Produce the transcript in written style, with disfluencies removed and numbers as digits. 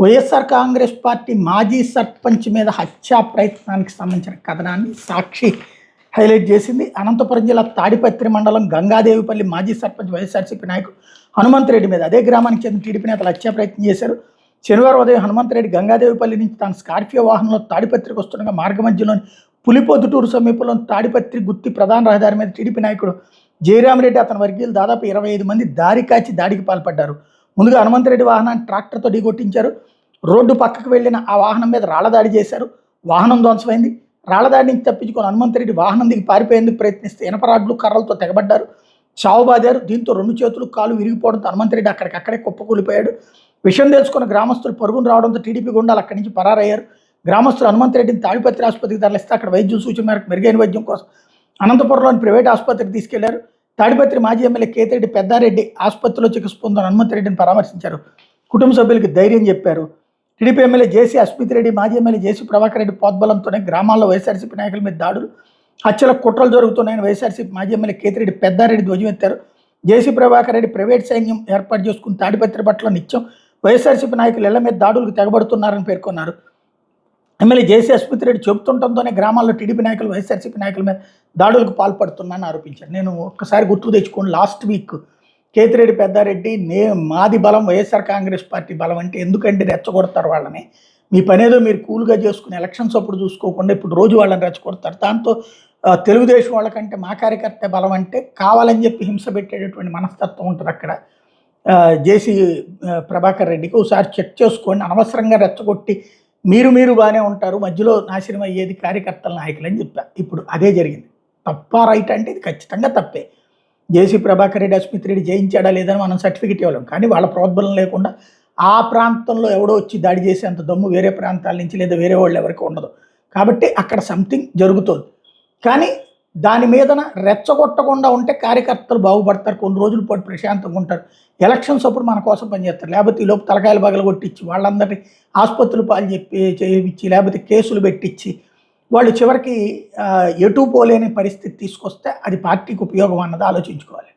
YSR Congress party మాజీ సర్పంచ్ మీద హత్యా ప్రయత్నానికి సంబంధించిన కథనాన్ని సాక్షి హైలైట్ చేసింది. అనంతపురం జిల్లా తాడిపత్రి మండలం గంగాదేవిపల్లి మాజీ సర్పంచ్ వైఎస్ఆర్సీపీ నాయకుడు హనుమంత్ రెడ్డి మీద అదే గ్రామానికి చెందిన టీడీపీ నేతలు హత్యా ప్రయత్నం చేశారు. శనివారం ఉదయం హనుమంత్ రెడ్డి గంగాదేవిపల్లి నుంచి తన స్కార్పియో వాహనంలో తాడిపత్రికి వస్తుండగా మార్గ మధ్యలోని పులిపొద్దుటూరు సమీపంలోని తాడిపత్రి గుత్తి ప్రధాన రహదారి మీద టీడీపీ నాయకుడు జయరామరెడ్డి అతని వర్గీయులు దాదాపు 25 మంది దారి కాచి దాడికి పాల్పడ్డారు. ముందుగా హనుమంత్ రెడ్డి వాహనాన్ని ట్రాక్టర్తో ఢీకొట్టించారు. రోడ్డు పక్కకు వెళ్లిన ఆ వాహనం మీద రాళ్లదాడి చేశారు. వాహనం ధ్వంసమైంది. రాళ్లదాడి నుంచి తప్పించుకొని హనుమంత్ రెడ్డి వాహనం దిగి పారిపోయేందుకు ప్రయత్నిస్తే ఇనపరాడ్లు కర్రలతో తెగబడ్డారు. చావుబాదారు. దీంతో 2 చేతులు కాలు విరిగిపోవడంతో హనుమంత్ రెడ్డి అక్కడికక్కడే కుప్పకూలిపోయాడు. విషయం తెలుసుకున్న గ్రామస్తులు పరుగును రావడంతో టీడీపీ గుండాలు అక్కడి నుంచి పరారయ్యారు. గ్రామస్తులు హనుమంత్ రెడ్డిని తాడిపత్రి ఆసుపత్రికి తరలిస్తే అక్కడ వైద్యుల సూచన మేరకు మెరుగైన వైద్యం కోసం అనంతపురంలోని ప్రైవేట్ ఆసుపత్రికి తీసుకెళ్లారు. తాడిపత్రి మాజీ ఎమ్మెల్యే కేతిరెడ్డి పెద్దారెడ్డి ఆసుపత్రిలో చికిత్స పొందుతున్న హనుమంత్ రెడ్డిని పరామర్శించారు. కుటుంబ సభ్యులకు ధైర్యం చెప్పారు. టీడీపీ ఎమ్మెల్యే జేసీ అస్మిత్ రెడ్డి, మాజీ ఎమ్మెల్యే జేసీ ప్రభాకర్ రెడ్డి ప్రోద్బలంతోనే గ్రామాల్లో వైఎస్ఆర్సీపీ నాయకుల మీద దాడులు, హత్యల కుట్రలు జరుగుతున్నాయని వైఎస్ఆర్సీపీ మాజీ ఎమ్మెల్యే కేతిరెడ్డి పెద్దారెడ్డి ధ్వజమెత్తారు. జేసీ ప్రభాకర్ రెడ్డి ప్రైవేట్ సైన్యం ఏర్పాటు చేసుకుని తాడిపత్రి పట్ల నిత్యం వైఎస్ఆర్సీపీ నాయకులు ఇళ్ల మీద దాడులకు తెగబడుతున్నారని పేర్కొన్నారు. ఎమ్మెల్యే జేసీ అస్మిత్ రెడ్డి చెబుతుండటంతోనే గ్రామాల్లో టీడీపీ నాయకులు వైఎస్ఆర్సీపీ నాయకుల మీద దాడులకు పాల్పడుతున్నారని ఆరోపించారు. నేను ఒక్కసారి గుర్తు తెచ్చుకోండి, లాస్ట్ వీక్ కేతిరెడ్డి పెద్దారెడ్డి మాది బలం వైఎస్ఆర్ కాంగ్రెస్ పార్టీ బలం అంటే ఎందుకంటే రెచ్చగొడతారు వాళ్ళని. మీ పనేదో మీరు కూల్గా చేసుకుని ఎలక్షన్స్ అప్పుడు చూసుకోకుండా ఇప్పుడు రోజు వాళ్ళని రెచ్చగొడతారు. దాంతో తెలుగుదేశం వాళ్ళకంటే మా కార్యకర్త బలం అంటే కావాలని చెప్పి హింస పెట్టేటటువంటి మనస్తత్వం ఉంటుంది అక్కడ. జేసీ ప్రభాకర్ రెడ్డికి ఒకసారి చెక్ చేసుకోండి. అనవసరంగా రెచ్చగొట్టి మీరు బాగానే ఉంటారు, మధ్యలో నాశనం అయ్యేది కార్యకర్తల నాయకులు అని చెప్పారు. ఇప్పుడు అదే జరిగింది. తప్ప రైట్ అంటే ఇది ఖచ్చితంగా తప్పే. జేసీ ప్రభాకర్ రెడ్డి అస్మిత్ రెడ్డి జయించాడా లేదని మనం సర్టిఫికెట్ ఇవ్వలేం. కానీ వాళ్ళ ప్రోద్బలం లేకుండా ఆ ప్రాంతంలో ఎవడో వచ్చి దాడి చేసేంత దమ్ము వేరే ప్రాంతాల నుంచి లేదా వేరే వాళ్ళు ఎవరికి ఉండదు. కాబట్టి అక్కడ సంథింగ్ జరుగుతుంది. కానీ దాని మీదన రెచ్చగొట్టకుండా ఉంటే కార్యకర్తలు బాగుపడతారు, కొన్ని రోజుల పాటు ప్రశాంతంగా ఉంటారు. ఎలక్షన్స్ అప్పుడు మన కోసం పనిచేస్తారు. లేకపోతే ఈ లోపు తలకాయలు బగలు కొట్టించి వాళ్ళందరినీ ఆసుపత్రులు పాలు చేయించి లేకపోతే కేసులు పెట్టించి వాళ్ళు చివరికి ఎటు పోలేని పరిస్థితి తీసుకొస్తే అది పార్టీకి ఉపయోగం అన్నది ఆలోచించుకోవాలి.